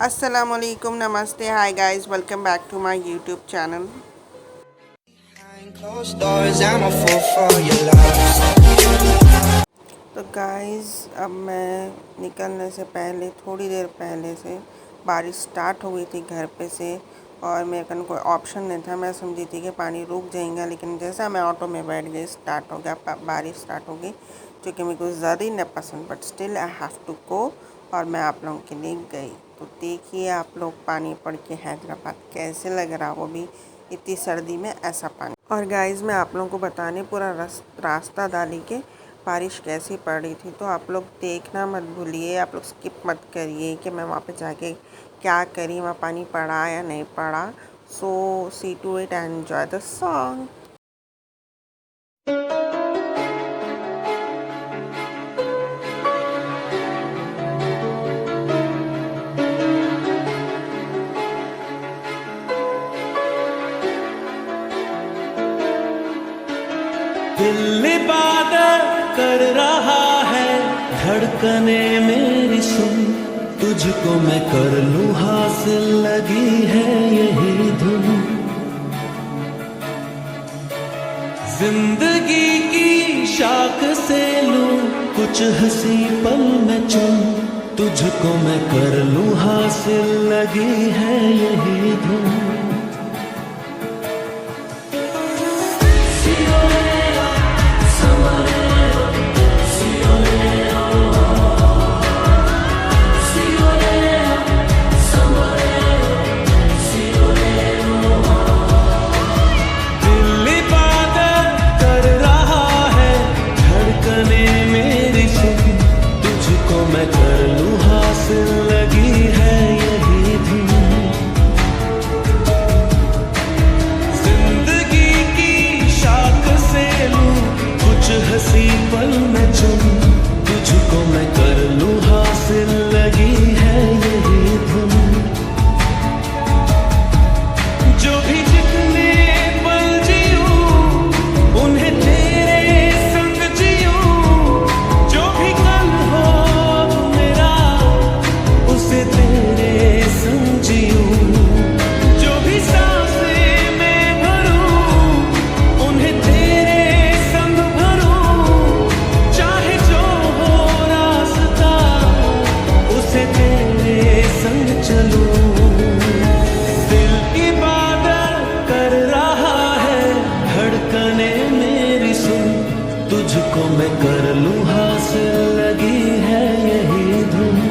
Assalamualaikum, namaste, hi guys, welcome back to my YouTube channel. Closed doors, I'm a fool for your love. तो guys अब मैं निकलने से पहले थोड़ी देर पहले से बारिश स्टार्ट हो गई थी घर पे से, और मेरे कन कोई ऑप्शन नहीं था। मैं समझी थी कि पानी रुक जाएगा, लेकिन जैसा मैं ऑटो में बैठ गई स्टार्ट हो गया, बारिश स्टार्ट हो गई, जो कि मेरे को ज़्यादा ही नहीं पसंद, but still I have to go, और मैं आप लोगों के लिए गई। तो देखिए आप लोग पानी पड़ के हैदराबाद कैसे लग रहा, वो भी इतनी सर्दी में ऐसा पानी। और गाइस मैं आप लोगों को बताने पूरा रास्ता डाली के बारिश कैसी पड़ रही थी, तो आप लोग देखना मत भूलिए, आप लोग स्किप मत करिए कि मैं वहाँ पे जाके क्या करी, वहाँ पानी पड़ा या नहीं पड़ा। So see to it and enjoy the song. दिल इबादत कर रहा है, धड़कने मेरी सुन, तुझको मैं कर लूं हासिल, लगी है यही धुन। जिंदगी की शाख से लूं कुछ हंसी पल में चुन, तुझको मैं कर लूं हासिल, लगी है यही धुन। मैं कर लूं हासिल, लगी है यही धुन। जिंदगी की शाख से लूं कुछ हंसी पल में चुन, तुझको मैं कर लूं हासिल, लगी है यही धुन। जो भी जितने पल जियूं उन्हें तेरे संग जियूं, जो भी कल हो तेरे संग जियूं, जो भी सांसें मैं भरूं उन्हें तेरे संग भरूं, चाहे जो हो रास्ता उसे तेरे संग चलूं। दिल इबादत कर रहा है, धड़कने मेरी सुन, तुझको मैं कर लूं हासिल, लगी है यही धुन।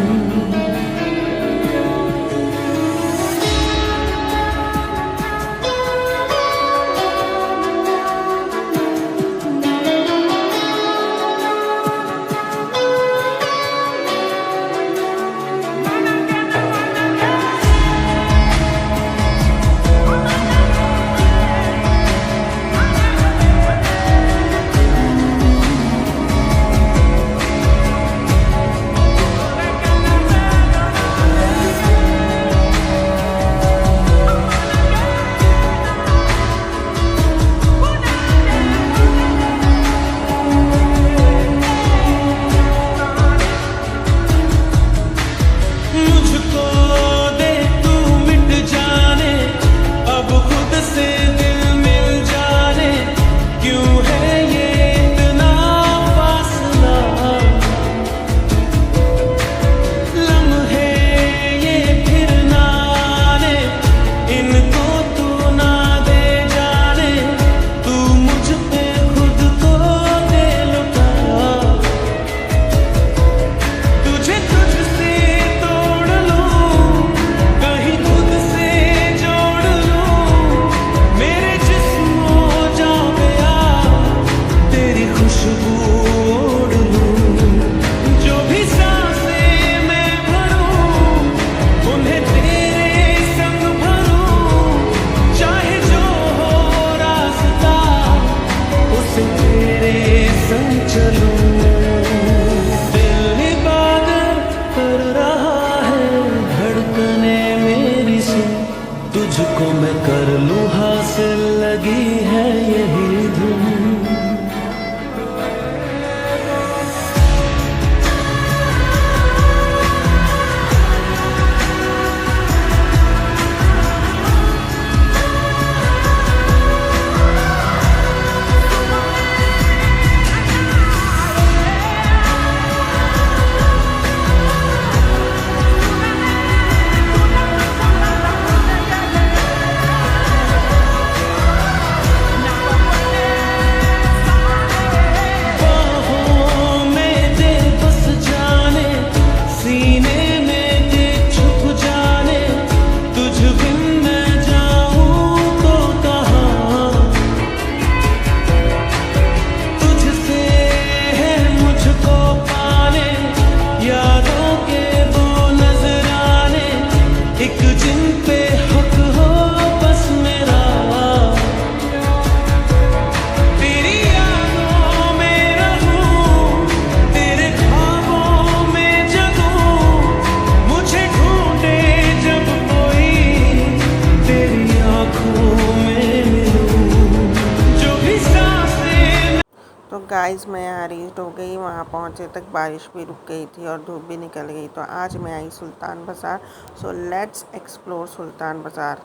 गाइस मैं यहाँ रीच हो गई, वहाँ पहुँचे तक बारिश भी रुक गई थी और धूप भी निकल गई। तो आज मैं आई सुल्तान बाज़ार। सो लेट्स एक्सप्लोर सुल्तान बाज़ार।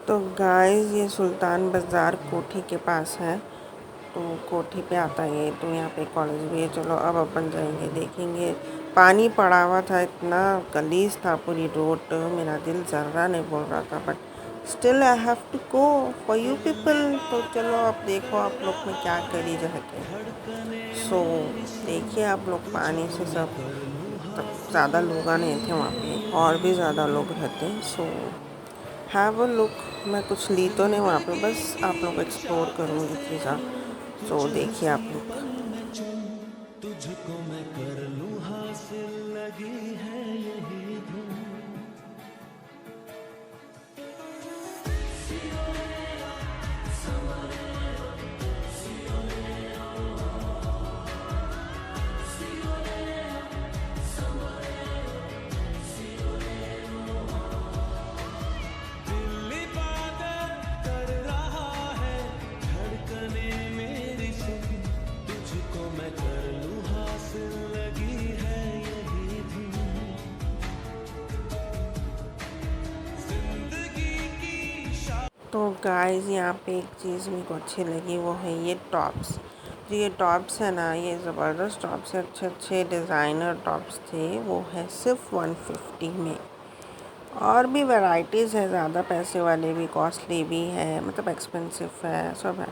तो गाइस ये सुल्तान बाज़ार कोठी के पास है, तो कोठी पे आता है ये। तो यहाँ पे कॉलेज भी है। चलो अब अपन जाएंगे, देखेंगे। पानी पड़ा हुआ था, इतना गलीज था पूरी रोड, मेरा दिल ज़र्रा नहीं बोल रहा था, but still I have to go for you people. तो चलो अब देखो आप लोग में क्या करी जाके। सो देखिए आप लोग, पानी से सब ज़्यादा लोग नहीं थे वहाँ पे, और भी ज़्यादा लोग रहते। So have a look. मैं कुछ ली तो नहीं वहाँ पे, बस आप लोग एक्सप्लोर करूँगी चीज़ा। सो देखिए आप लोग। तुझको मैं कर लूं हासिल, लगी है यही धुन। दिल इबादत कर रहा है, धड़कने मेरी सुन। तुझको मैं कर लूं हासिल, लगी है यही धुन। जिंदगी की तो गाइस यहाँ पे एक चीज़ मेरे को अच्छी लगी, वो है ये टॉप्स। जो ये टॉप्स है ना, ये ज़बरदस्त टॉप्स है, अच्छे अच्छे डिज़ाइनर टॉप्स थे। वो है सिर्फ 150 में। और भी वैराइटीज़ है, ज़्यादा पैसे वाले भी, कॉस्टली भी है, मतलब एक्सपेंसिव है, सब है।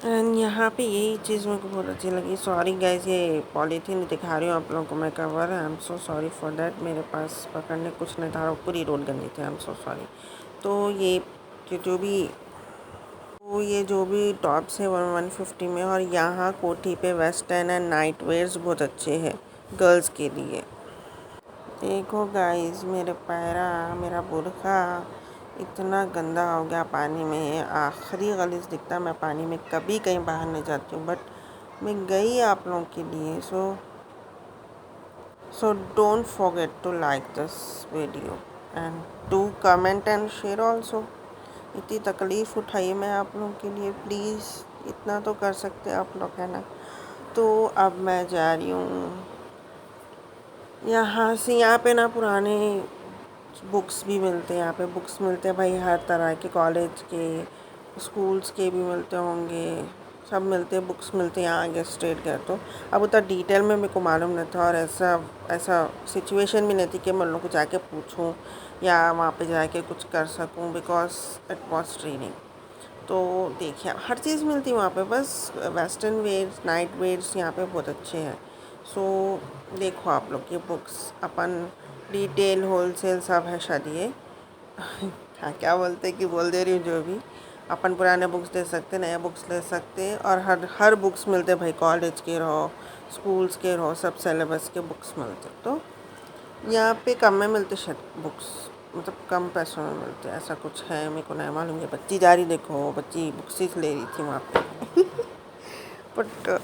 एंड यहाँ पे यही चीज़ मेरे को बहुत अच्छी लगी। सॉरी गाइस, ये पॉलीथीन दिखा रही हूँ आप लोगों को मैं cover. I am so sorry for that. मेरे पास पकड़ने कुछ नहीं था, पूरी रोड गंदी थी। I am so sorry. तो ये जो भी टॉप्स है 150 में। और यहाँ कोठी पे वेस्टर्न एंड नाइट वेयर्स बहुत अच्छे हैं गर्ल्स के लिए। देखो गाइस, मेरा बुर्का इतना गंदा हो गया पानी में, आखिरी गलीज दिखता। मैं पानी में कभी कहीं बाहर नहीं जाती हूँ, बट मैं गई आप लोगों के लिए। So don't forget to like this video and do comment and share also. इतनी तकलीफ़ उठाई मैं आप लोगों के लिए, प्लीज़ इतना तो कर सकते आप लोग, है ना। तो अब मैं जा रही हूँ यहाँ से। यहाँ पे ना पुराने बुक्स भी मिलते हैं, यहाँ पे बुक्स मिलते हैं भाई, हर तरह के, कॉलेज के, स्कूल्स के भी मिलते होंगे, सब मिलते हैं, बुक्स मिलते हैं। यहाँ आगे स्ट्रेट गए तो अब उतना डिटेल में मेरे को मालूम नहीं था, और ऐसा सिचुएशन भी नहीं थी कि मैं उन लोग को जाके पूछूं या वहाँ पे जाके कुछ कर सकूं, बिकॉज इट वॉज ट्रेनिंग। तो देखिए हर चीज़ मिलती है वहाँ पे, बस वेस्टर्न वेयर्स, नाइट वेयर्स यहाँ पे बहुत अच्छे हैं। सो देखो आप लोग, ये बुक्स अपन रिटेल होलसेल सब है शायद ये क्या बोलते कि बोल दे रही हूँ। जो भी अपन पुराने बुक्स दे सकते, नए बुक्स ले सकते, और हर बुक्स मिलते भाई, कॉलेज के रहो, स्कूल्स के रहो, सब सिलेबस के बुक्स मिलते। तो यहाँ पे कम में मिलते शायद बुक्स, मतलब कम पैसों में मिलते, ऐसा कुछ है, मेरे को नहीं मालूम। ये बच्ची जा रही, देखो बच्ची बुक्स ही ले रही थी वहाँ पे बट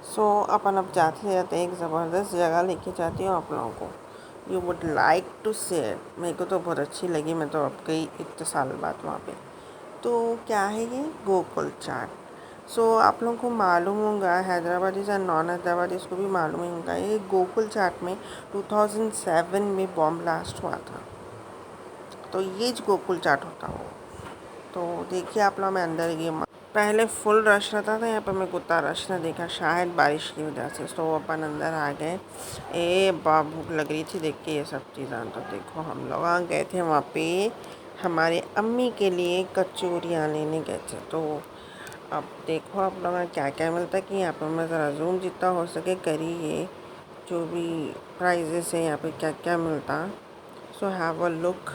सो अपन अब जाते जाते एक ज़बरदस्त जगह लेके जाती हूँ आप लोगों को। यू वुड लाइक टू से, मेरे को तो बहुत अच्छी लगी। मैं तो अब गई इतने साल बाद वहाँ पे। तो क्या है ये, गोकुल चाट। सो आप लोगों को मालूम होगा, हैदराबादीज़ एंड नॉन हैदराबादीज़ को भी मालूम ही होगा, ये गोकुल चाट में 2007 में बॉम्ब ब्लास्ट हुआ था। तो ये जो गोकुल चाट होता हो। तो देखिए आप लोग, मैं अंदर गई, पहले फुल रश रहता था यहाँ पर, मैं उतना रश नहीं देखा, शायद बारिश की वजह से। तो अपन अंदर आ गए। भूख लग रही थी देख के ये सब चीज़ें। तो देखो हम लोग आ गए थे वहाँ पे, हमारे अम्मी के लिए कचौरियाँ लेने गए थे। तो अब देखो आप लोग क्या क्या मिलता है कि यहाँ पर मैं ज़रा जूम जितना हो सके करिए, जो भी प्राइजेस है यहाँ पे क्या क्या मिलता। So have a look.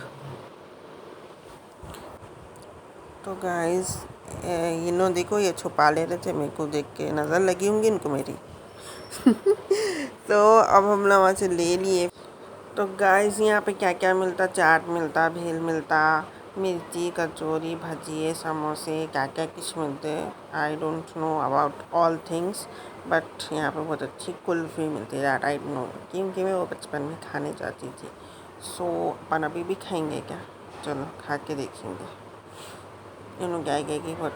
तो गाइस इन्हों देखो, ये छुपा ले रहे थे, मेरे को देख के नज़र लगी होंगी इनको मेरी तो अब हम लोग वहाँ से ले लिए। तो गाइस यहाँ पे क्या क्या मिलता, चाट मिलता, भेल मिलता, मिर्ची, कचौरी, भजिए, समोसे, क्या क्या कुछ मिलते। I don't know about all things, but यहाँ पे बहुत अच्छी कुल्फ़ी मिलती है, दैट आई नो, क्योंकि मैं वो बचपन में खाने जाती थी। सो अपन अभी भी खाएंगे क्या, चलो खा के देखेंगे। क्या कि बहुत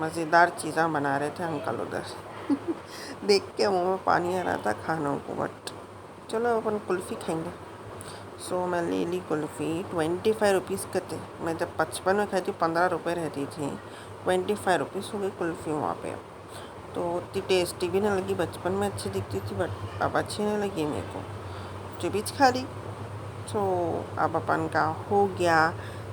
मज़ेदार चीज़ें बना रहे थे अंकल उधर। देख के मुंह में पानी आ रहा था खानों को, बट चलो अपन कुल्फ़ी खाएंगे। सो मैं ले ली कुल्फ़ी। 25 रुपीज़ के थे। मैं जब 55 में खाई थी 15 रुपये रहती थी, 25 रुपीज़ हो गई कुल्फ़ी वहाँ पे। तो उतनी टेस्टी भी नहीं लगी, बचपन में अच्छी दिखती थी बट अब अच्छी नहीं लगी मेरे को, चुपीच खा ली। तो अब अपन का हो गया,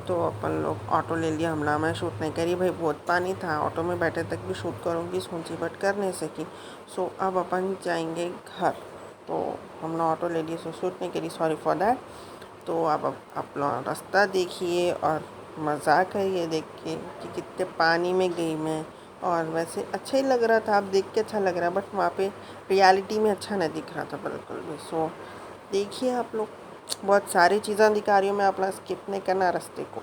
तो अपन लोग ऑटो ले लिया। हमला मैं शूट नहीं करी भाई, बहुत पानी था। ऑटो में बैठे तक भी शूट करूँगी सोची, बट कर नहीं सकी। सो अब अपन जाएंगे घर। तो हमने ऑटो ले लिया, सो शूट नहीं करी, सॉरी फॉर दैट। तो अब आप लोग रास्ता देखिए और मज़ा करिए देख के कि कितने पानी में गई मैं। और वैसे अच्छा ही लग रहा था, आप देख के अच्छा लग रहा है, बट वहाँ पे रियलिटी में अच्छा नहीं दिख रहा था बिल्कुल भी। सो देखिए आप लोग, बहुत सारी चीज़ें दिखा रही हूँ मैं, अपना स्किप नहीं करना रास्ते को।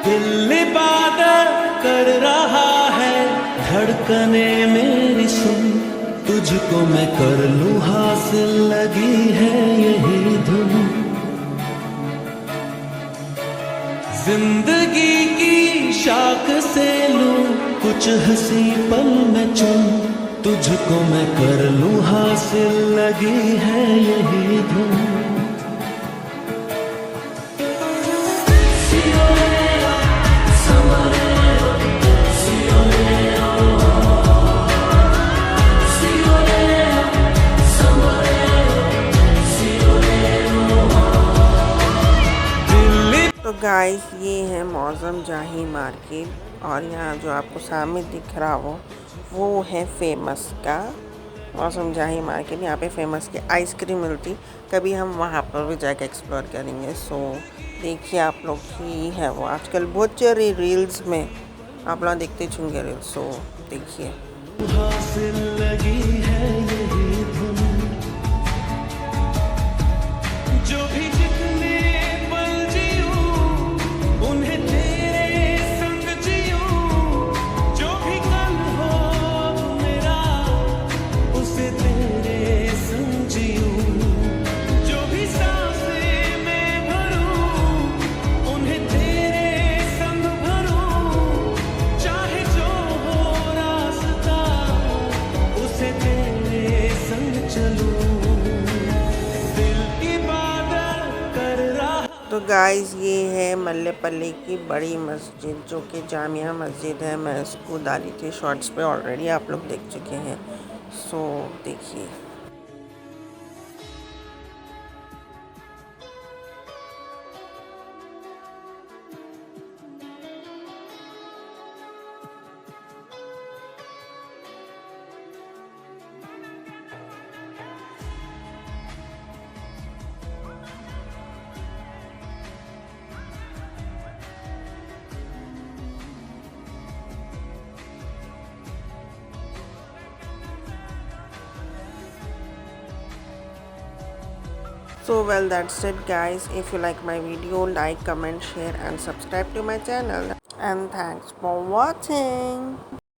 दिल इबादत कर रहा है, धड़कने मेरी सुन, तुझको मैं कर लूं हासिल, लगी है यही धुन। जिंदगी की शाख से लूं कुछ हंसी पल में चुन, तुझको मैं कर लूं हासिल, लगी है यही धुन। तो गाइस ये है मौसम जाही मार्केट, और यहाँ जो आपको सामने दिख रहा हो वो है फेमस का मौसम जाही मार्केट। यहाँ पे फेमस की आइसक्रीम मिलती, कभी हम वहाँ पर भी जाकर एक्सप्लोर करेंगे। सो देखिए आप लोग, ही है वो आजकल बहुत सारी रील्स में आप लोग देखते होंगे रील्स। सो देखिए तो गाइस ये है मल्लेपल्ली की बड़ी मस्जिद, जो कि जामिया मस्जिद है। मैं इसको डाली थी शॉर्ट्स पे, ऑलरेडी आप लोग देख चुके हैं। सो देखिए। So well, that's it guys. If you like my video, like, comment, share and subscribe to my channel. And thanks for watching.